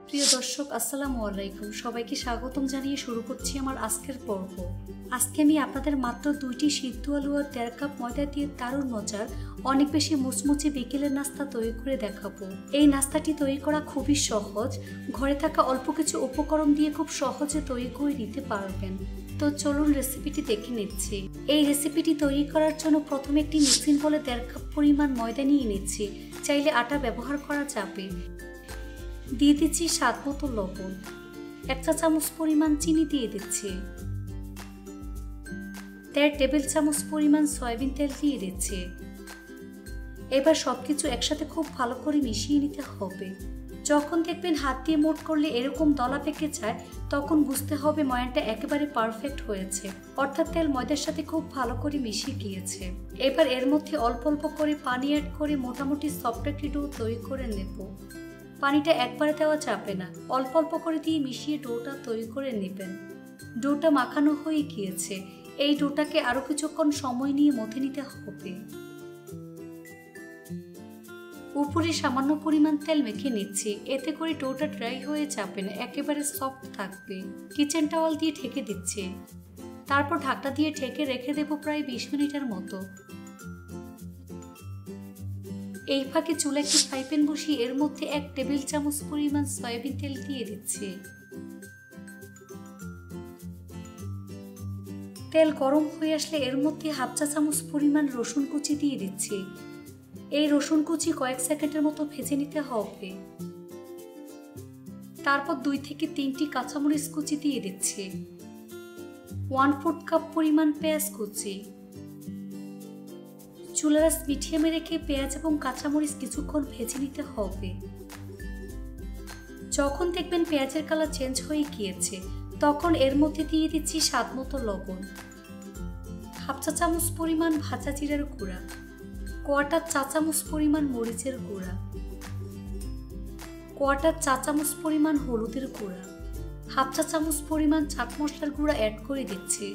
প্রিয় দর্শক আসসালামু আলাইকুম, সবাইকে স্বাগতম জানিয়ে শুরু করছি আমার আজকের পর্ব। আজকে আমি আপনাদের মাত্র 2টি সিদ্ধ আলু আর 1.5 কাপ ময়দা দিয়ে দারুণ মজার অনেক বেশি মুচমুচে বিকেলের নাস্তা তৈরি করে দেখাবো। এই নাস্তাটি তৈরি করা খুবই সহজ, ঘরে থাকা অল্প কিছু উপকরণ দিয়ে খুব সহজে তৈরি করে নিতে পারবেন। তো চলুন রেসিপিটি দেখে নিচ্ছি। এই রেসিপিটি তৈরি করার জন্য প্রথমে একটি মিক্সিং বলে 1.5 কাপ পরিমাণ ময়দা নিয়ে নিচ্ছি। চাইলে আটা ব্যবহার করা যাবে। দিয়ে দিচ্ছি স্বাদ মতো লবণ, 1 চা চামচ পরিমাণ চিনি দিয়ে দিচ্ছি, 1.5 টেবিল চামচ পরিমাণ সয়াবিন তেল দিয়ে দিচ্ছি। এবার সবকিছু একসাথে খুব ভালো করে মিশিয়ে নিতে হবে। যখন দেখবেন হাত দিয়ে মোট করলে এরকম দলা পেকে যায়, তখন বুঝতে হবে ময়ানটা একেবারে পারফেক্ট হয়েছে, অর্থাৎ তেল ময়দার সাথে খুব ভালো করে মিশিয়ে গিয়েছে। এবার এর মধ্যে অল্প অল্প করে পানি অ্যাড করে মোটামুটি সফট একটি ডো তৈরি করে নেব। পানিটা একবারে দেওয়া যাবে না, অল্প অল্প করে দিয়ে মিশিয়ে ডোটা তৈরি করে নেবেন। ডোটা মাখানো হয়ে গিয়েছে, এই ডোটাকে আরো কিছুক্ষণ সময় নিয়ে মথে নিতে হবে। উপরে সামান্য পরিমাণ তেল মেখে নিচ্ছি, এতে করে ডোটা ড্রাই হয়ে যাবে না, একেবারে সফট থাকবে। কিচেন টাওয়াল দিয়ে ঢেকে দিচ্ছি, তারপর ঢাকনা দিয়ে ঢেকে রেখে দেব প্রায় 20 মিনিটের মতো। এই ফাঁকে চুলা একটি ফ্রাই প্যান বসিয়ে এর মধ্যে 1 টেবিল চামচ পরিমাণ সয়াবিন তেল দিয়ে দিচ্ছি। তেল গরম হয়ে আসলে এর মধ্যে 1/2 চা চামচ পরিমাণ রসুন কুচি দিয়ে দিচ্ছি। এই রসুন কুচি কয়েক সেকেন্ডের মতো ভেজে নিতে হবে। তারপর 2 থেকে 3টি কাঁচামরিচ কুচি দিয়ে দিচ্ছি, 1/4 কাপ পরিমাণ পেঁয়াজ কুচি। চুলার আঁচ মিডিয়ামে রেখে পেঁয়াজ এবং কাঁচামরিচ কিছুক্ষণ ভেজে নিতে হবে। যখন দেখবেন পেঁয়াজের কালার চেঞ্জ হয়ে গিয়েছে, তখন এর মধ্যে দিয়ে দিচ্ছি স্বাদ মতো লবণ, 1/2 চা চামচ পরিমাণ ভাজা জিরার গুঁড়া, 1/4 চা চামচ পরিমাণ মরিচের গুঁড়া, 1/4 চা চামচ পরিমাণ হলুদের গুঁড়া, 1/2 চা চামচ পরিমাণ চাট মশলার গুঁড়া অ্যাড করে দিচ্ছি।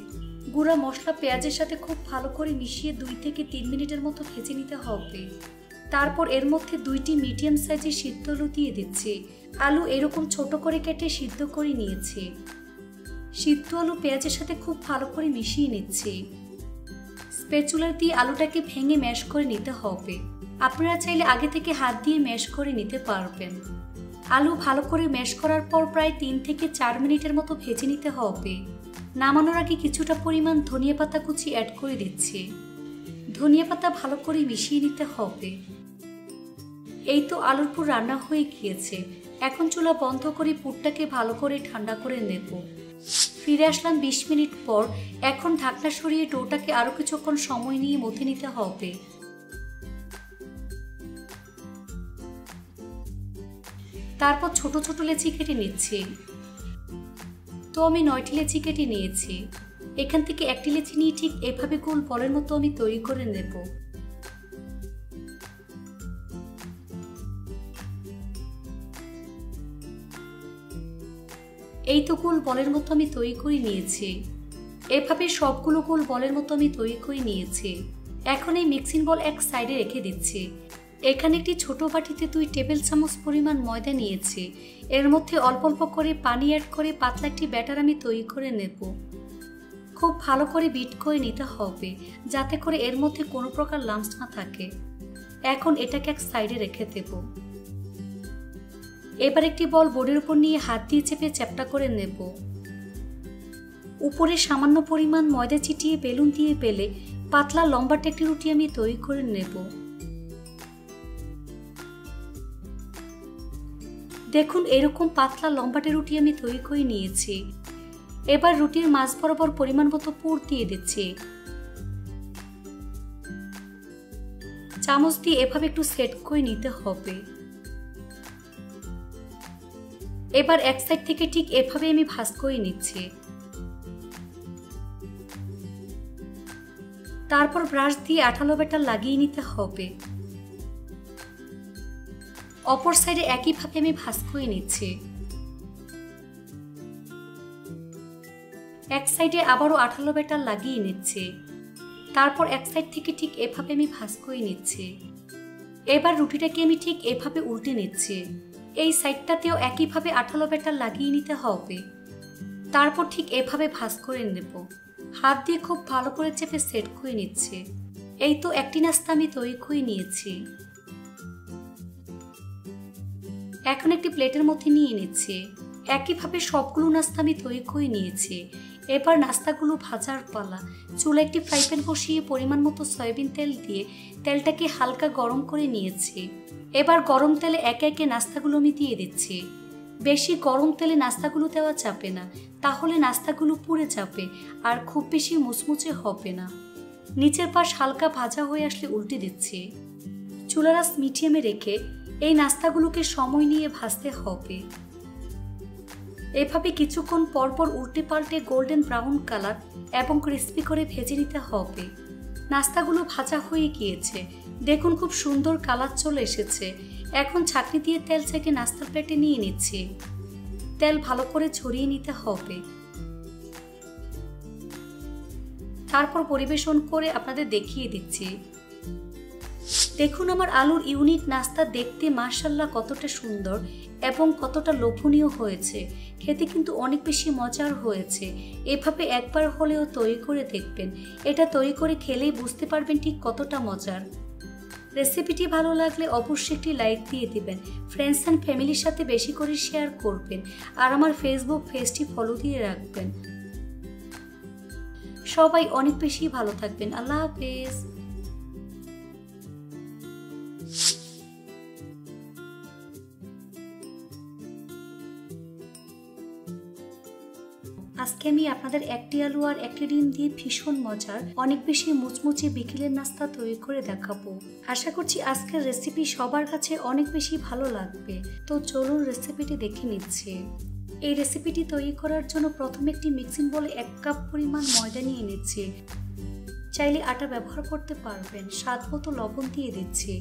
গুঁড়া মশলা পেঁয়াজের সাথে খুব ভালো করে মিশিয়ে 2 থেকে 3 মিনিটের মতো ভেজে নিতে হবে। তারপর এর মধ্যে 2টি মিডিয়াম সাইজের সিদ্ধ আলু দিয়ে দিচ্ছি। আলু এরকম ছোট করে কেটে সিদ্ধ করে নিয়েছি। সিদ্ধ আলু পেঁয়াজের সাথে খুব ভালো করে মিশিয়ে নিচ্ছি। স্প্যাচুলার দিয়ে আলুটাকে ভেঙে ম্যাশ করে নিতে হবে। আপনারা চাইলে আগে থেকে হাত দিয়ে ম্যাশ করে নিতে পারবেন। আলু ভালো করে ম্যাশ করার পর প্রায় 3 থেকে 4 মিনিটের মতো ভেজে নিতে হবে। নামানোর আগে কিছুটা পরিমাণ ধনিয়া পাতা কুচি অ্যাড করে দিচ্ছি। ধনিয়া পাতা ভালো করে মিশিয়ে নিতে হবে। এই তো আলুর পুর রান্না হয়ে গিয়েছে। এখন চুলা বন্ধ করে পুরটাকে ভালো করে ঠান্ডা করে নেব। ফিরে আসলাম 20 মিনিট পর। এখন ঢাকনা সরিয়ে ডোটাকে আরো কিছুক্ষণ সময় নিয়ে মথে নিতে হবে। তারপর ছোট ছোট লেচি কেটে নিচ্ছি। তো আমি 9টি লেচি কেটে নিয়েছি। এখান থেকে 1টি লেচি নিয়ে ঠিক এভাবে গোল বলের মতো আমি তৈরি করে নেব। এই তো গোল বলের মতো আমি তৈরি করে নিয়েছি। এভাবে সবগুলো গোল বলের মতো আমি তৈরি করে নিয়েছি। এখন এই মিক্সিং বল এক সাইডে রেখে দিচ্ছি। এখানে একটি ছোট বাটিতে 2 টেবিল চামচ পরিমাণ ময়দা নিয়েছি। এর মধ্যে অল্প অল্প করে পানি অ্যাড করে পাতলা একটি ব্যাটার আমি তৈরি করে নেব। খুব ভালো করে বিট করে নিতে হবে, যাতে করে এর মধ্যে কোনো প্রকার লাম্পস না থাকে। এখন এটাকে এক সাইডে রেখে দেব। এবার একটি বল বোর্ডের উপর নিয়ে হাত দিয়ে চেপে চ্যাপ্টা করে নেব। উপরে সামান্য পরিমাণ ময়দা ছিটিয়ে বেলুন দিয়ে বেলে পাতলা লম্বাটে একটি রুটি আমি তৈরি করে নেব। দেখুন এরকম পাতলা লম্বাটে রুটি আমি তৈরি করে নিয়েছি। এবার রুটির মাঝ বরাবর পরিমাণ মতো পুর দিয়ে দিচ্ছি। চামচ দিয়ে এভাবে একটু সেট করে নিতে হবে। এবার এক সাইড থেকে ঠিক এভাবে আমি ভাঁজ করে নিচ্ছি। তারপর ব্রাশ দিয়ে আঠালো ব্যাটার লাগিয়ে নিতে হবে। অপর সাইডে একইভাবে আমি ভাঁজ করে নিচ্ছি। এক সাইডে আবারও আঠালো ব্যাটার লাগিয়ে নিচ্ছি। তারপর এক সাইড থেকে ঠিক এভাবে আমি ভাঁজ করে নিচ্ছি। এবার রুটিটাকে আমি ঠিক এভাবে উল্টে নিচ্ছি। এই সাইডটাতেও একইভাবে আঠালো ব্যাটার লাগিয়ে নিতে হবে। তারপর ঠিক এভাবে ভাঁজ করে নেব। হাত দিয়ে খুব ভালো করে চেপে সেট করে নিচ্ছে। এই তো একটি নাস্তা আমি তৈরি করে নিয়েছি। এখন একটি প্লেটের মধ্যে নিয়ে নিচ্ছি। একইভাবে সবগুলো নাস্তা আমি তৈরি করে নিয়েছি। এবার নাস্তাগুলো ভাজার পালা। চুলা একটি ফ্রাই প্যান বসিয়ে পরিমাণ মতো সয়াবিন তেল দিয়ে তেলটাকে হালকা গরম করে নিয়েছি। এবার গরম তেলে একে একে নাস্তাগুলো আমি দিয়ে দিচ্ছি। বেশি গরম তেলে নাস্তাগুলো দেওয়া যাবে না, তাহলে নাস্তাগুলো পুড়ে যাবে আর খুব বেশি মুচমুচে হবে না। নিচের পাশ হালকা ভাজা হয়ে আসলে উল্টে দিচ্ছি। চুলার আঁচ মিডিয়ামে রেখে এই নাস্তাগুলোকে সময় নিয়ে ভাজতে হবে। এভাবে কিছুক্ষণ পরপর উল্টে পাল্টে গোল্ডেন ব্রাউন কালার এবং ক্রিস্পি করে ভেজে নিতে হবে। নাস্তাগুলো ভাজা হয়ে গিয়েছে, দেখুন খুব সুন্দর কালার চলে এসেছে। এখন ছাঁকনি দিয়ে তেল ছেঁকে নাস্তার প্লেটে নিয়ে নিচ্ছি। তেল ভালো করে ছড়িয়ে নিতে হবে। তারপর পরিবেশন করে আপনাদের দেখিয়ে দিচ্ছি। দেখুন আমার আলুর ইউনিক নাস্তা দেখতে মাশাআল্লাহ কতটা সুন্দর এবং কতটা লোভনীয় হয়েছে। খেতে কিন্তু অনেক বেশি মজার হয়েছে। এভাবে একবার হলেও তৈরি করে দেখবেন। এটা তৈরি করে খেলেই বুঝতে পারবেন ঠিক কতটা মজার। রেসিপিটি ভালো লাগলে অবশ্যই একটি লাইক দিয়ে দিবেন। ফ্রেন্ডস অ্যান্ড ফ্যামিলির সাথে বেশি করে শেয়ার করবেন আর আমার ফেসবুক পেজটি ফলো দিয়ে রাখবেন। সবাই অনেক বেশি ভালো থাকবেন। আল্লাহ হাফেজ। আজকে আমি আপনাদের একটি আলু আর একটি ডিম দিয়ে ভীষণ মজার অনেক বেশি মুচমুচে বিকেলের নাস্তা তৈরি করে দেখাবো। আশা করছি আজকের রেসিপি সবার কাছে অনেক বেশি ভালো লাগবে। তো চলুন রেসিপিটি দেখে নিচ্ছি। এই রেসিপিটি তৈরি করার জন্য প্রথমে একটি মিক্সিং বোলে 1 কাপ পরিমাণ ময়দা নিয়ে নিচ্ছি। চাইলে আটা ব্যবহার করতে পারবেন। স্বাদ মতো লবণ দিয়ে দিচ্ছি।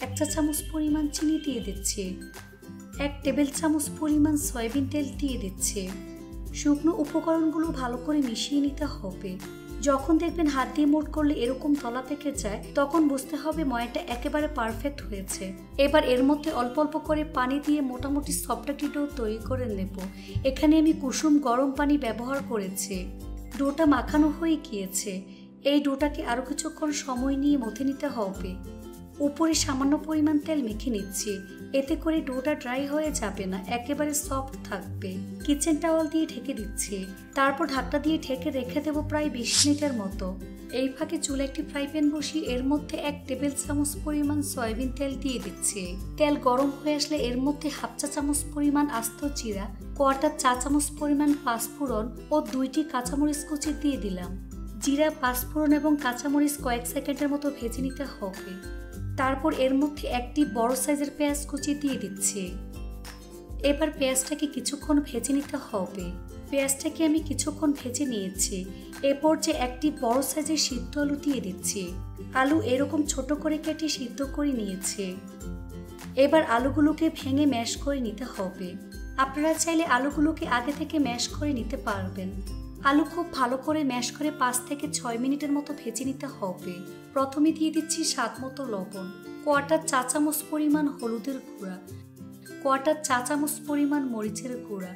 1 চা চামচ পরিমাণ চিনি দিয়ে দিচ্ছি। 1 টেবিল চামচ পরিমাণ সয়াবিন তেল দিয়ে দিচ্ছি। শুকনো উপকরণগুলো ভালো করে মিশিয়ে নিতে হবে। যখন দেখবেন হাত দিয়ে মোট করলে এরকম তলা পেকে যায়, তখন বুঝতে হবে ময়দাটা একেবারে পারফেক্ট হয়েছে। এবার এর মধ্যে অল্প অল্প করে পানি দিয়ে মোটামুটি সফট একটি ডো তৈরি করে নেব। এখানে আমি কুসুম গরম পানি ব্যবহার করেছি। ডোটা মাখানো হয়ে গিয়েছে। এই ডোটাকে আরো কিছুক্ষণ সময় নিয়ে মথে নিতে হবে। উপরে সামান্য পরিমাণ তেল মেখে নিচ্ছি। এতে করে ডোটা ড্রাই হয়ে যাবে না, একেবারে সফট থাকবে। কিচেন টাওয়াল দিয়ে ঢেকে দিচ্ছি। তারপর ঢাকনা দিয়ে ঢেকে রেখে দেবো প্রায় 20 মিনিটের মতো। এই ফাঁকে চুলে একটি ফ্রাই প্যান বসিয়ে এর মধ্যে 1 টেবিল চামচ পরিমাণ সয়াবিন তেল দিয়ে দিচ্ছি। তেল গরম হয়ে আসলে এর মধ্যে 1/2 চা চামচ পরিমাণ আস্ত জিরা, 1/4 চা চামচ পরিমাণ পাঁচফোড়ন ও 2টি কাঁচামরিচ কুচি দিয়ে দিলাম। জিরা, পাঁচফোড়ন এবং কাঁচামরিচ কয়েক সেকেন্ডের মতো ভেজে নিতে হবে। তারপর এর মধ্যে একটি বড় সাইজের পেঁয়াজ কুচি দিয়ে দিচ্ছি। এবার পেঁয়াজটাকে কিছুক্ষণ ভেজে নিতে হবে। পেঁয়াজটাকে আমি কিছুক্ষণ ভেজে নিয়েছি। এরপর যে একটি বড় সাইজের সিদ্ধ আলু দিয়ে দিচ্ছি। আলু এরকম ছোট করে কেটে সিদ্ধ করে নিয়েছি। এবার আলুগুলোকে ভেঙে ম্যাশ করে নিতে হবে। আপনারা চাইলে আলুগুলোকে আগে থেকে ম্যাশ করে নিতে পারবেন। আলু খুব ভালো করে ম্যাশ করে 5 থেকে 6 মিনিটের মতো ভেজে নিতে হবে। প্রথমে দিয়ে দিচ্ছি স্বাদ মতো লবণ, 1/4 চা চামচ পরিমাণ হলুদের গুঁড়া, 1/4 চা চামচ পরিমাণ মরিচের গুঁড়া,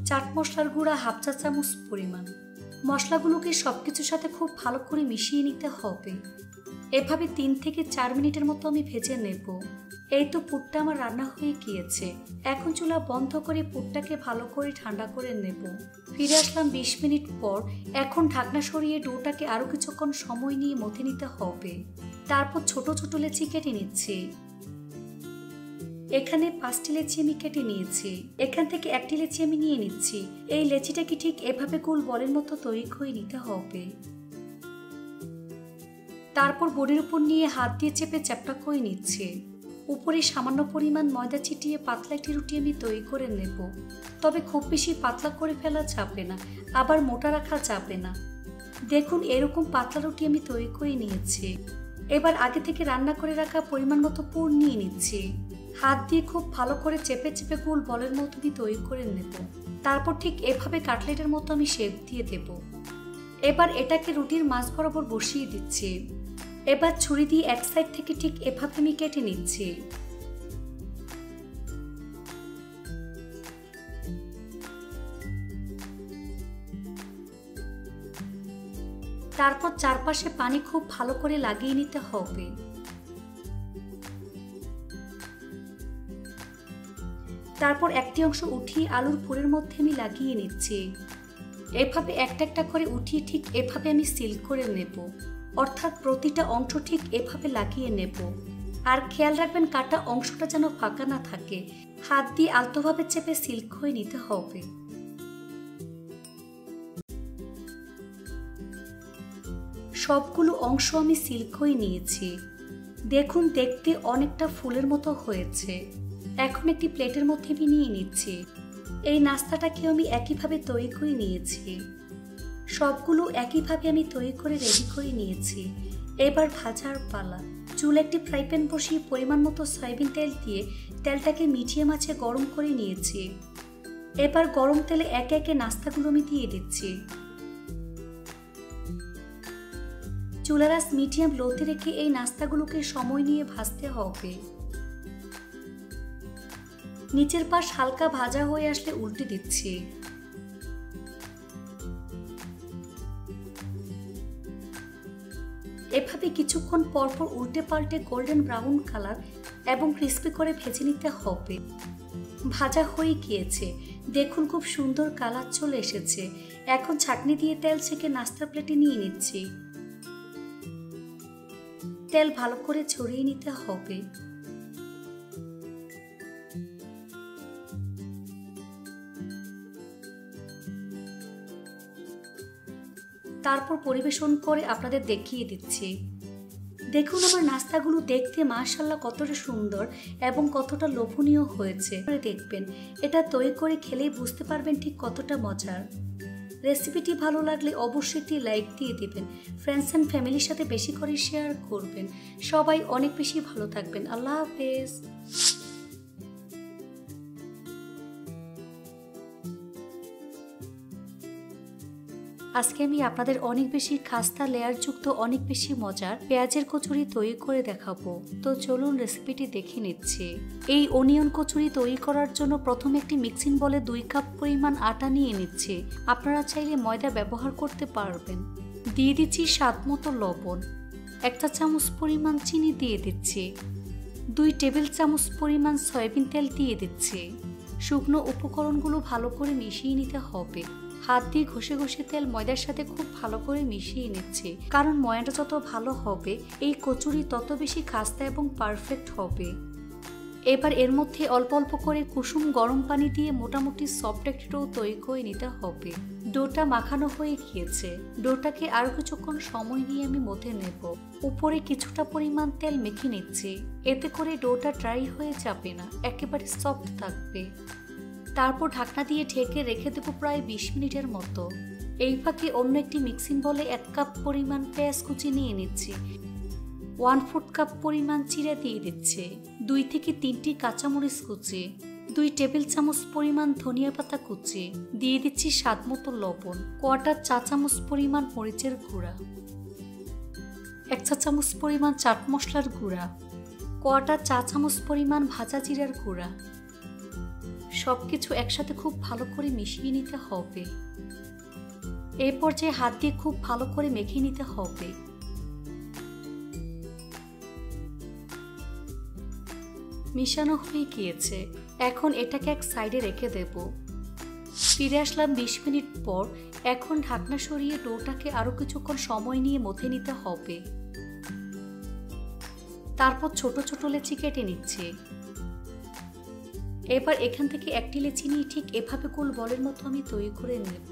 চাট মশলার গুঁড়া 1/2 চা চামচ পরিমাণ। মশলাগুলোকে সবকিছুর সাথে খুব ভালো করে মিশিয়ে নিতে হবে। এভাবে 3 থেকে 4 মিনিটের মতো আমি ভেজে নেব। এই তো পুরটা আমার রান্না হয়ে গিয়েছে। এখন চুলা বন্ধ করে পুরটাকে ভালো করে ঠান্ডা করে নেব। ফিরে আসলাম 20 মিনিট পর। এখন ঢাকনা সরিয়ে ডোটাকে আরো কিছুক্ষণ সময় নিয়ে মথে নিতে হবে। তারপর ছোট ছোট লেচি কেটে নিচ্ছি। এখানে 5টি লেচি আমি কেটে নিয়েছি। এখান থেকে 1টি লেচি আমি নিয়ে নিচ্ছি। এই লেচিটাকে ঠিক এভাবে গোল বলের মতো তৈরি করে নিতে হবে। তারপর বডির উপর নিয়ে হাত দিয়ে চেপে চ্যাপটা করে নিচ্ছে। উপরে সামান্য পরিমাণ ময়দা ছিটিয়ে পাতলা একটি রুটি আমি তৈরি করে নেব। তবে খুব বেশি পাতলা করে ফেলা যাবে না, আবার মোটা রাখা যাবে না। দেখুন এরকম পাতলা রুটি আমি তৈরি করে নিয়েছি। এবার আগে থেকে রান্না করে রাখা পরিমাণ মতো পুর নিয়ে নিচ্ছি। হাত দিয়ে খুব ভালো করে চেপে চেপে গোল বলের মতো আমি তৈরি করে নেব। তারপর ঠিক এভাবে কাটলেটের মতো আমি শেপ দিয়ে দেব। এবার এটাকে রুটির মাঝ বরাবর বসিয়ে দিচ্ছি। এবার ছুরি দিয়ে এক সাইড থেকে ঠিক এভাবে আমি কেটে নিচ্ছি। তারপর চারপাশে পানি খুব ভালো করে লাগিয়ে নিতে হবে। তারপর একটি অংশ উঠিয়ে আলুর পুরের মধ্যে আমি লাগিয়ে নিচ্ছি। এভাবে একটা একটা করে উঠিয়ে ঠিক এভাবে আমি সিল করে নেব, অর্থাৎ প্রতিটা অংশ ঠিক এভাবে লাগিয়ে নেব। আর খেয়াল রাখবেন কাটা অংশটা যেন ফাঁকা না থাকে, হাত দিয়ে আলতোভাবে চেপে সিল করে নিতে হবে। সবগুলো অংশ আমি সিল করে নিয়েছি। দেখুন দেখতে অনেকটা ফুলের মতো হয়েছে। এখন একটি প্লেটের মধ্যে আমি নিয়ে নিচ্ছি। এই নাস্তাটাকে আমি একইভাবে তৈরি করে নিয়েছি। সবগুলো একইভাবে আমি তৈরি করে রেডি করে নিয়েছি। এবার ভাজার পালা। চুলে একটি ফ্রাই প্যান বসিয়ে পরিমাণ মতো সয়াবিন তেল দিয়ে তেলটাকে মিডিয়াম আঁচে গরম করে নিয়েছি। এবার গরম তেলে একে একে নাস্তাগুলো আমি দিয়ে দিচ্ছি। চুলার আঁচ মিডিয়াম লোতে রেখে এই নাস্তাগুলোকে সময় নিয়ে ভাজতে হবে। নিচের পাশ হালকা ভাজা হয়ে আসলে উল্টে দিচ্ছি। এভাবে কিছুক্ষণ পরপর উল্টে পাল্টে গোল্ডেন ব্রাউন কালার এবং ক্রিস্পি করে ভেজে নিতে হবে। ভাজা হয়ে গিয়েছে, দেখুন খুব সুন্দর কালার চলে এসেছে। এখন ছাঁকনি দিয়ে তেল ছেঁকে নাস্তার প্লেটে নিয়ে নিচ্ছি। তেল ভালো করে ছড়িয়ে নিতে হবে। তারপর পরিবেশন করে আপনাদের দেখিয়ে দিচ্ছি। দেখুন আমার নাস্তাগুলো দেখতে মাশাআল্লাহ কতটা সুন্দর এবং কতটা লোভনীয় হয়েছে। দেখবেন এটা তৈরি করে খেলেই বুঝতে পারবেন ঠিক কতটা মজার। রেসিপিটি ভালো লাগলে অবশ্যই একটি লাইক দিয়ে দিবেন। ফ্রেন্ডস অ্যান্ড ফ্যামিলির সাথে বেশি করে শেয়ার করবেন। সবাই অনেক বেশি ভালো থাকবেন। আল্লাহ হাফেজ। আজকে আমি আপনাদের অনেক বেশি খাস্তা লেয়ারযুক্ত অনেক বেশি মজার পেঁয়াজের কচুরি তৈরি করে দেখাবো। তো চলুন রেসিপিটি দেখে নিচ্ছি। এই অনিয়ন কচুরি তৈরি করার জন্য প্রথমে একটি মিক্সিং বলে 2 কাপ পরিমাণ আটা নিয়ে নিচ্ছি। আপনারা চাইলে ময়দা ব্যবহার করতে পারবেন। দিয়ে দিচ্ছি স্বাদ মতো লবণ, 1 চা চামচ পরিমাণ চিনি দিয়ে দিচ্ছি, 2 টেবিল চামচ পরিমাণ সয়াবিন তেল দিয়ে দিচ্ছি। শুকনো উপকরণগুলো ভালো করে মিশিয়ে নিতে হবে। হাত দিয়ে ঘষে ঘষে তেল ময়দার সাথে খুব ভালো করে মিশিয়ে নিচ্ছি, কারণ ময়দাটা যত ভালো হবে এই কচুরি তত বেশি খাস্তা এবং পারফেক্ট হবে। এবার এর মধ্যে অল্প অল্প করে কুসুম গরম পানি দিয়ে মোটামুটি সফট একটি ডো তৈরি করে নিতে হবে। ডোটা মাখানো হয়ে গিয়েছে। ডোটাকে আরো কিছুক্ষণ সময় নিয়ে আমি মথে নেব। উপরে কিছুটা পরিমাণ তেল মেখে নিচ্ছি, এতে করে ডোটা ড্রাই হয়ে যাবে না, একেবারে সফট থাকবে। তারপর ঢাকনা দিয়ে ঢেকে রেখে দেবো প্রায় 20 মিনিটের মতো। এই ফাঁকে অন্য একটি মিক্সিং বলে 1 কাপ পরিমাণ পেঁয়াজ কুচি নিয়ে নিচ্ছি, 1/4 কাপ পরিমাণ চিড়ে দিয়ে দিচ্ছে, 2 থেকে 3টি কাঁচামরিচ কুচি, 2 টেবিল চামচ পরিমাণ ধনিয়া পাতা কুচি, দিয়ে দিচ্ছি স্বাদ মতো লবণ, 1/4 চা চামচ পরিমাণ মরিচের গুঁড়া, 1 চা চামচ পরিমাণ চাট মশলার গুঁড়া, 1/4 চা চামচ পরিমাণ ভাজা জিরার গুঁড়া। সবকিছু একসাথে খুব ভালো করে মিশিয়ে নিতে হবে। এই পর্যায়ে হাত দিয়ে খুব ভালো করে মেখে নিতে হবে। মিশানো হয়ে গিয়েছে, এখন এটাকে এক সাইডে রেখে দেব। ফিরে আসলাম 20 মিনিট পর। এখন ঢাকনা সরিয়ে ডোটাকে আরো কিছুক্ষণ সময় নিয়ে মথে নিতে হবে। তারপর ছোট ছোট লেচি কেটে নিচ্ছি। এবার এখান থেকে একটি লেচি নিয়ে ঠিক এভাবে গোল বলের মতো আমি তৈরি করে নেব।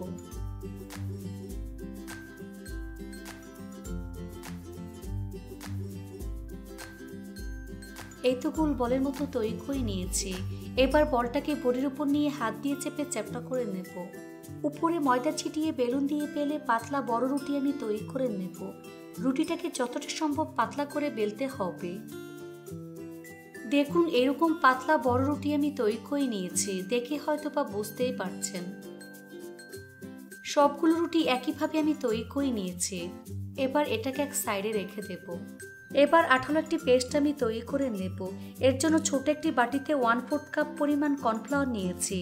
এই তো গোল বলের মতো তৈরি করে নিয়েছি। এবার বলটাকে বড়ির উপর নিয়ে হাত দিয়ে চেপে চ্যাপ্টা করে নেব। উপরে ময়দা ছিটিয়ে বেলুন দিয়ে বেলে পাতলা বড় রুটি আমি তৈরি করে নেব। রুটিটাকে যতটা সম্ভব পাতলা করে বেলতে হবে। দেখুন এরকম পাতলা বড় রুটি আমি তৈরি করে নিয়েছি, দেখে হয়তো বা বুঝতেই পারছেন। সবগুলো রুটি একইভাবে আমি তৈরি করে নিয়েছি। এবার এটাকে এক সাইডে রেখে দেব। এবার আঠালো একটি পেস্ট আমি তৈরি করে নেব। এর জন্য ছোট একটি বাটিতে 1/4 কাপ পরিমাণ কর্নফ্লাওয়ার নিয়েছি।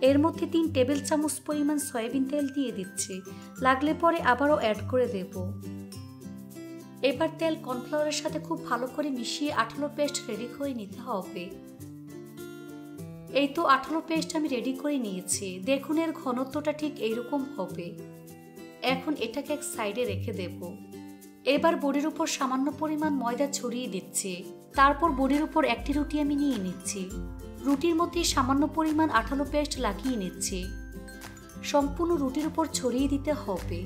এর মধ্যে 3 টেবিল চামচ পরিমাণ সয়াবিন তেল দিয়ে দিচ্ছি। লাগলে পরে আবারও অ্যাড করে দেব। এবার তেল কর্নফ্লাওয়ারের সাথে খুব ভালো করে মিশিয়ে আঠালো পেস্ট রেডি করে নিতে হবে। এই তো আঠালো পেস্ট আমি রেডি করে নিয়েছি। দেখুন এর ঘনত্বটা ঠিক এইরকম হবে। এখন এটাকে এক সাইডে রেখে দেব। এবার বড়ির উপর সামান্য পরিমাণ ময়দা ছড়িয়ে দিচ্ছি। তারপর বড়ির উপর একটি রুটি আমি নিয়ে নিচ্ছি। রুটির মধ্যে সামান্য পরিমাণ আঠালো পেস্ট লাগিয়ে নিচ্ছি। সম্পূর্ণ রুটির উপর ছড়িয়ে দিতে হবে।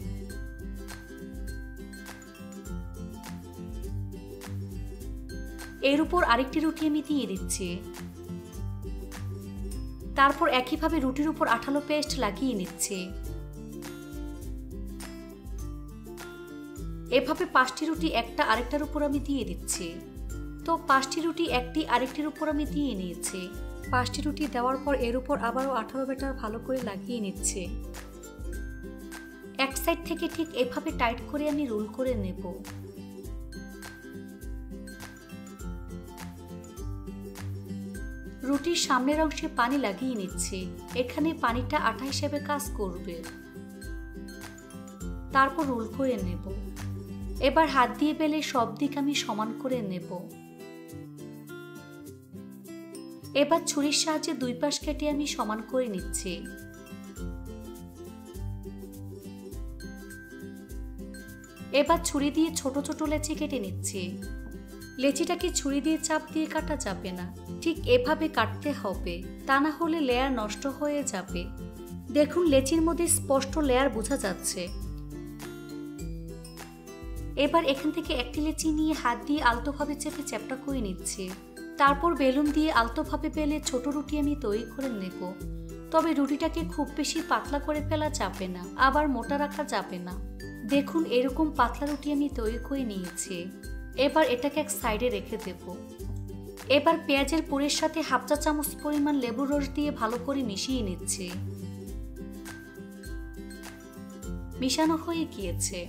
এর উপর আরেকটি রুটি আমি দিয়ে দিচ্ছি। তারপর একইভাবে রুটির উপর আঠালো পেস্ট লাগিয়ে নিচ্ছি। এভাবে 5টি রুটি একটা আরেকটার উপর আমি দিয়ে দিচ্ছি। তো 5টি রুটি একটি আরেকটির উপর আমি দিয়ে নিয়েছি। 5টি রুটি দেওয়ার পর এর উপর আবারও আঠালো ব্যাটার ভালো করে লাগিয়ে নিচ্ছি। এক সাইড থেকে ঠিক এভাবে টাইট করে আমি রোল করে নেব। রুটির সামনের অংশে পানি লাগিয়ে নিচ্ছি। এখানে পানিটা আঠা হিসেবে কাজ করবে। তারপর রোল করে নেব। এবার হাত দিয়ে বেলে সব দিক আমি সমান করে নেব। এবার ছুরির সাহায্যে 2 পাশ কেটে আমি সমান করে নিচ্ছি। এবার ছুরি দিয়ে ছোট ছোট লেচি কেটে নিচ্ছি। লেচিটাকে ছুরি দিয়ে চাপ দিয়ে কাটা যাবে না, ঠিক এভাবে কাটতে হবে, তা না হলে লেয়ার নষ্ট হয়ে যাবে। দেখুন লেচির মধ্যে স্পষ্ট লেয়ার বোঝা যাচ্ছে। এবার এখান থেকে একটি লেচি নিয়ে হাত দিয়ে আলতোভাবে চেপে চ্যাপটা করে নিচ্ছি। তারপর বেলুন দিয়ে আলতোভাবে বেলে ছোট রুটি আমি তৈরি করে নেব। তবে রুটিটাকে খুব বেশি পাতলা করে ফেলা যাবে না, আবার মোটা রাখা যাবে না। দেখুন এরকম পাতলা রুটি আমি তৈরি করে নিয়েছি। এবার এটাকে এক সাইডে রেখে দেব। এবার পেঁয়াজের পুরের সাথে 1/2 চা চামচ পরিমাণ লেবুর রস দিয়ে ভালো করে মিশিয়ে নিচ্ছি। মিশানো হয়ে গিয়েছে।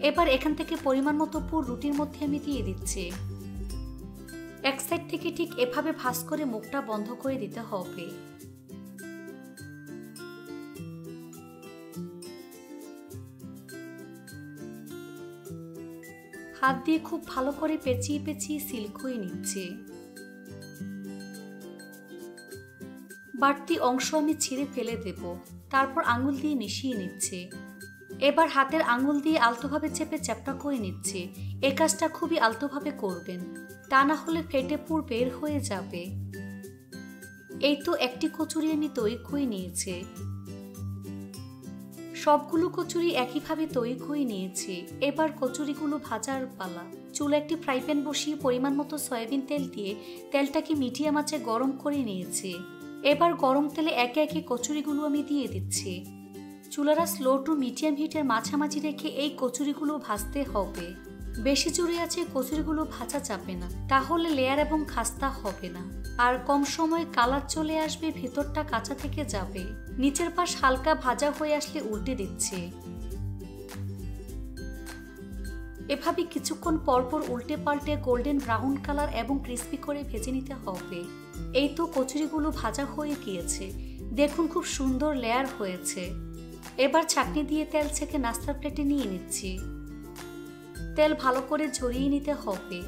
এবার এখান থেকে পরিমাণ মতো পুর রুটির মধ্যে আমি দিয়ে দিচ্ছি। এক সাইড থেকে ঠিক এভাবে ভাঁজ করে মুখটা বন্ধ করে দিতে হবে। হাত দিয়ে খুব ভালো করে পেঁচিয়ে পেঁচিয়ে সিল করে নিচ্ছে। বাড়তি অংশ আমি ছিঁড়ে ফেলে দেব। তারপর আঙুল দিয়ে মিশিয়ে নিচ্ছে। এবার হাতের আঙুল দিয়ে আলতোভাবে চেপে চ্যাপটা করে নিচ্ছে। এই কাজটা খুবই আলতোভাবে করবেন, তা না হলে ফেটে পুর বের হয়ে যাবে। এই তো একটি কচুরি আমি তৈরি করে নিয়েছি। সবগুলো কচুরি একইভাবে তৈরি করে নিয়েছি। এবার কচুরিগুলো ভাজার পালা। চুলা একটি ফ্রাই প্যান বসিয়ে পরিমাণ মতো সয়াবিন তেল দিয়ে তেলটাকে মিডিয়াম আঁচে গরম করে নিয়েছি। এবার গরম তেলে একে একে কচুরিগুলো আমি দিয়ে দিচ্ছি। চুলাটা স্লো টু মিডিয়াম হিটের মাঝামাঝি রেখে এই কচুরিগুলো ভাজতে হবে। বেশি জোরে আছে কচুরিগুলো ভাজা যাবে না, তাহলে লেয়ার এবং খাস্তা হবে না। আর কম সময়ে কালার চলে আসবে, ভেতরটা কাঁচা থেকে যাবে। নিচের পাশ হালকা ভাজা হয়ে আসলে উল্টে দিচ্ছি। এভাবে কিছুক্ষণ পরপর উল্টে পাল্টে গোল্ডেন ব্রাউন কালার এবং ক্রিস্পি করে ভেজে নিতে হবে। এই তো কচুরিগুলো ভাজা হয়ে গিয়েছে। দেখুন খুব সুন্দর লেয়ার হয়েছে। এবার ছাঁকনি দিয়ে তেল ছেঁকে নাস্তার প্লেটে নিয়ে নিচ্ছি। তেল ভালো করে ঝরিয়ে নিতে হবে।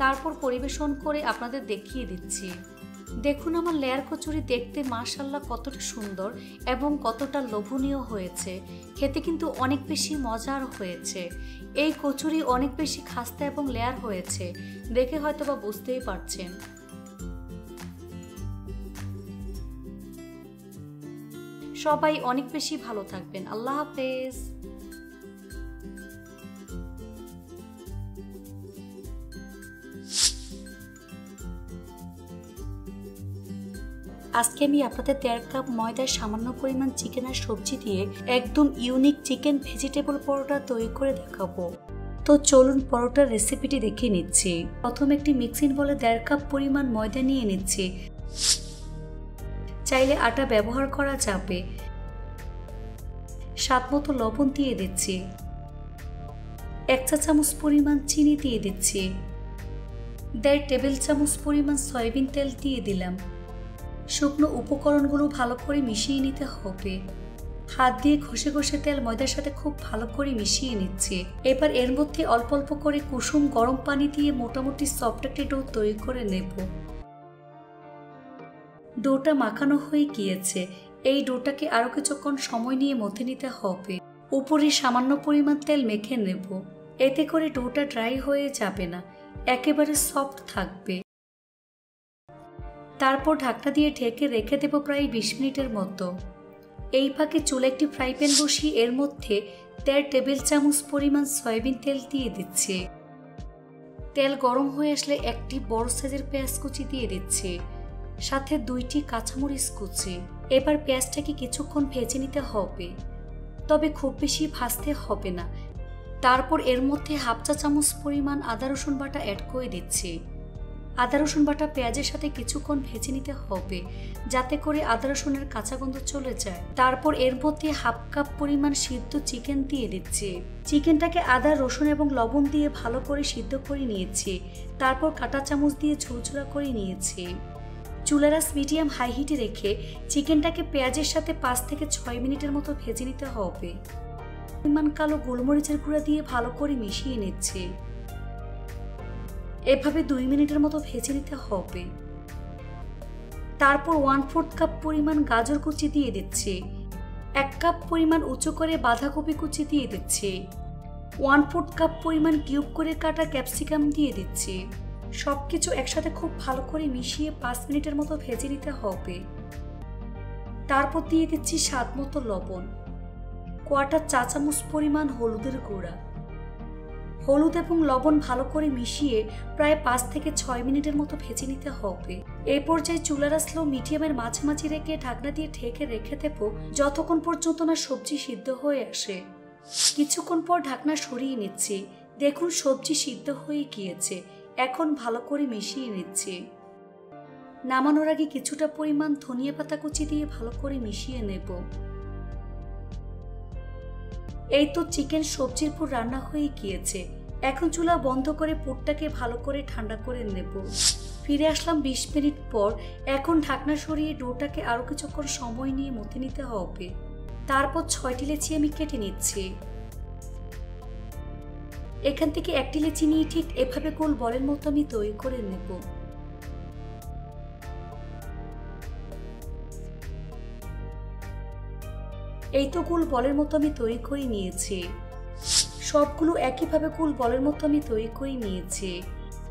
তারপর পরিবেশন করে আপনাদের দেখিয়ে দিচ্ছি। দেখুন আমার লেয়ার কচুরি দেখতে মাশাআল্লাহ কতটা সুন্দর এবং কতটা লোভনীয় হয়েছে। খেতে কিন্তু অনেক বেশি মজার হয়েছে। এই কচুরি অনেক বেশি খাস্তা এবং লেয়ার হয়েছে, দেখে হয়তোবা বুঝতেই পারছেন। সবাই অনেক বেশি ভালো থাকবেন। আল্লাহ হাফেজ। আজকে আমি আপনাদের 1.5 কাপ ময়দার সামান্য পরিমাণ চিকেন আর সবজি দিয়ে একদম ইউনিক চিকেন ভেজিটেবল পরোটা তৈরি করে দেখাবো। তো চলুন পরোটার রেসিপিটি দেখে নিচ্ছি। প্রথমে একটি মিক্সিং বলে 1.5 কাপ পরিমাণ ময়দা নিয়ে নিচ্ছি। চাইলে আটা ব্যবহার করা যাবে। স্বাদ মতো লবণ দিয়ে দিচ্ছি, 1 চা চামচ পরিমাণ চিনি দিয়ে দিচ্ছি, 1.5 টেবিল চামচ পরিমাণ সয়াবিন তেল দিয়ে দিলাম। শুকনো উপকরণগুলো ভালো করে মিশিয়ে নিতে হবে। হাত দিয়ে ঘষে ঘষে তেল ময়দার সাথে খুব ভালো করে মিশিয়ে নিচ্ছে। এবার এর মধ্যে অল্প অল্প করে কুসুম গরম পানি দিয়ে মোটামুটি সফট একটি ডো তৈরি করে নেব। ডোটা মাখানো হয়ে গিয়েছে। এই ডোটাকে আরো কিছুক্ষণ সময় নিয়ে মথে নিতে হবে। উপরে সামান্য পরিমাণ তেল মেখে নেব, এতে করে ডোটা ড্রাই হয়ে যাবে না, একেবারে সফট থাকবে। তারপর ঢাকনা দিয়ে ঢেকে রেখে দেব প্রায় 20 মিনিটের মতো। এই ফাঁকে চুলে একটি ফ্রাই প্যান বসিয়ে এর মধ্যে 1.5 টেবিল চামচ পরিমাণ সয়াবিন তেল দিয়ে দিচ্ছে। তেল গরম হয়ে আসলে একটি বড় সাইজের পেঁয়াজ কুচি দিয়ে দিচ্ছে, সাথে 2টি কাঁচামরিচ কুচি। এবার পেঁয়াজটাকে কিছুক্ষণ ভেজে নিতে হবে, তবে খুব বেশি ভাজতে হবে না। তারপর এর মধ্যে 1/2 চা চামচ পরিমাণ আদা রসুন বাটা অ্যাড করে দিচ্ছি। আদা রসুন বাটা পেঁয়াজের সাথে কিছুক্ষণ ভেজে নিতে হবে, যাতে করে আদা রসুনের কাঁচা গন্ধ চলে যায়। তারপর এর মধ্যে 1/2 কাপ পরিমাণ সিদ্ধ চিকেন দিয়ে দিচ্ছি। চিকেনটাকে আদা রসুন এবং লবণ দিয়ে ভালো করে সিদ্ধ করে নিয়েছি। তারপর কাঁটা চামচ দিয়ে ঝুরঝুরা করে নিয়েছি। চুলার আঁচ মিডিয়াম হাই হিটে রেখে চিকেনটাকে পেঁয়াজের সাথে 5 থেকে 6 মিনিটের মতো ভেজে নিতে হবে। পরিমাণ কালো গোলমরিচের গুঁড়া দিয়ে ভালো করে মিশিয়ে নিচ্ছে। এভাবে 2 মিনিটের মতো ভেজে নিতে হবে। তারপর 1/4 কাপ পরিমাণ গাজর কুচি দিয়ে দিচ্ছে, 1 কাপ পরিমাণ উঁচু করে বাঁধাকপি কুচি দিয়ে দিচ্ছে, 1/4 কাপ পরিমাণ কিউব করে কাটা ক্যাপসিকাম দিয়ে দিচ্ছে। সবকিছু একসাথে খুব ভালো করে মিশিয়ে 5 মিনিটের মতো ভেজে নিতে হবে। তারপর দিয়ে দিচ্ছি স্বাদ মতো লবণ, 1/4 চা চামচ পরিমাণ হলুদের গুঁড়া। হলুদ এবং লবণ ভালো করে মিশিয়ে প্রায় 5 থেকে 6 মিনিটের মতো ভেজে নিতে হবে। এই পর্যায়ে চুলার আঁচ লো মিডিয়ামের মাঝামাঝি রেখে ঢাকনা দিয়ে ঢেকে রেখে দেব যতক্ষণ পর্যন্ত না সবজি সিদ্ধ হয়ে আসে। কিছুক্ষণ পর ঢাকনা সরিয়ে নিচ্ছি। দেখুন সবজি সিদ্ধ হয়ে গিয়েছে। এখন ভালো করে মিশিয়ে নিচ্ছি। নামানোর আগে কিছুটা পরিমাণ ধনিয়া পাতা কুচি দিয়ে ভালো করে মিশিয়ে নেব। এই তো চিকেন সবজির পুর রান্না হয়ে গিয়েছে। এখন চুলা বন্ধ করে পুরটাকে ভালো করে ঠান্ডা করে নেব। ফিরে আসলাম 20 মিনিট পর। এখন ঢাকনা সরিয়ে ডোটাকে আরো কিছুক্ষণ সময় নিয়ে মথে নিতে হবে। তারপর 6টি লেচি আমি কেটে নিচ্ছি। এখান থেকে একটি লেচি নিয়ে ঠিক এভাবে গোল বলের মতো আমি তৈরি করে নেব। এই তো গোল বলের মতো আমি তৈরি করে নিয়েছি। সবগুলো একইভাবে গোল বলের মতো আমি তৈরি করে নিয়েছি।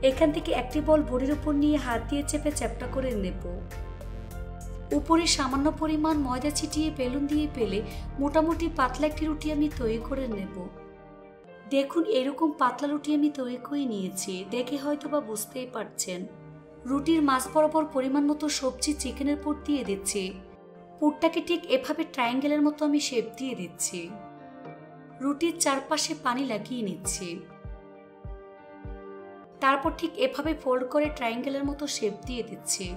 এখান থেকে একটি বল বড়ির উপর নিয়ে হাত দিয়ে চেপে চ্যাপ্টা করে নেব। উপরে সামান্য পরিমাণ ময়দা ছিটিয়ে বেলুন দিয়ে পেলে মোটামুটি পাতলা একটি রুটি আমি তৈরি করে নেব। দেখুন এরকম পাতলা রুটি আমি তৈরি করে নিয়েছি, দেখে হয়তো বা বুঝতেই পারছেন। রুটির মাঝ বরাবর পরিমাণ মতো সবজি চিকেনের পুর দিয়ে দিচ্ছি। পুরটাকে ঠিক এভাবে ট্রায়াঙ্গেলের মতো আমি শেপ দিয়ে দিচ্ছি। রুটির চারপাশে পানি লাগিয়ে নিচ্ছি। তারপর ঠিক এভাবে ফোল্ড করে ট্রায়াঙ্গেলের মতো শেপ দিয়ে দিচ্ছি।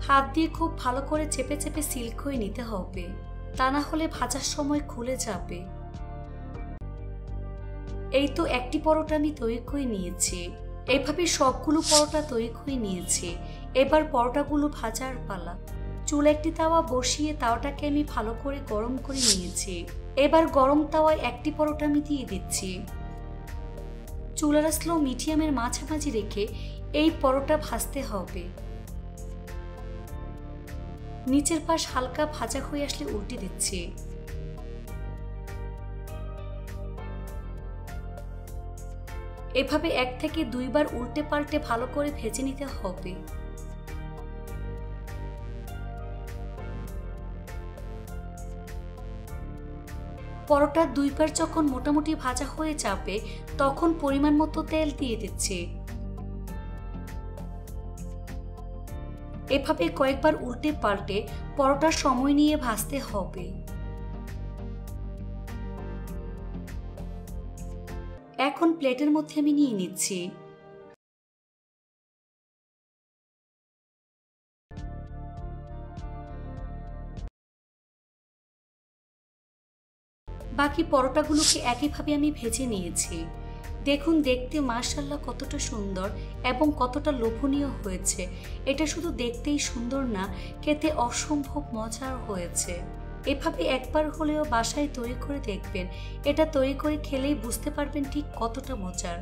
হাত দিয়ে খুব ভালো করে চেপে চেপে সিল করে নিতে হবে, তা না হলে ভাজার সময় খুলে যাবে। এই তো একটি পরোটা আমি তৈরি করে নিয়েছি। এভাবে সবগুলো পরোটা তৈরি করে নিয়েছি। এবার পরোটাগুলো ভাজার পালা। চুলে একটি তাওয়া বসিয়ে তাওয়াটাকে আমি ভালো করে গরম করে নিয়েছি। এবার গরম তাওয়ায় একটি পরোটা আমি দিয়ে দিচ্ছি। চুলার স্লো মিডিয়ামের মাঝামাঝি রেখে এই পরোটা ভাজতে হবে। নিচের পাশ হালকা ভাজা হয়ে আসলে উল্টে দিচ্ছি। এভাবে 1 থেকে 2 বার উল্টে পাল্টে ভালো করে ভেজে নিতে হবে। পরোটার 2 বার যখন মোটামুটি ভাজা হয়ে যাবে তখন পরিমাণ মতো তেল দিয়ে দিচ্ছি। এভাবে কয়েকবার উল্টে পাল্টে পরোটার সময় নিয়ে ভাজতে হবে। এখন প্লেটের মধ্যে আমি নিয়ে নিচ্ছি। বাকি পরোটাগুলোকে একইভাবে আমি ভেজে নিয়েছি। দেখুন দেখতে মাশাআল্লাহ কতটা সুন্দর এবং কতটা লোভনীয় হয়েছে। এটা শুধু দেখতেই সুন্দর না, খেতে অসম্ভব মজার হয়েছে। এভাবে একবার হলেও বাসায় তৈরি করে দেখবেন। এটা তৈরি করে খেলেই বুঝতে পারবেন ঠিক কতটা মজার।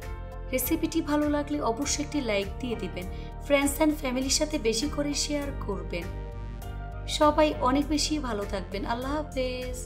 রেসিপিটি ভালো লাগলে অবশ্যই একটি লাইক দিয়ে দিবেন। ফ্রেন্ডস অ্যান্ড ফ্যামিলির সাথে বেশি করে শেয়ার করবেন। সবাই অনেক বেশি ভালো থাকবেন। আল্লাহ হাফেজ।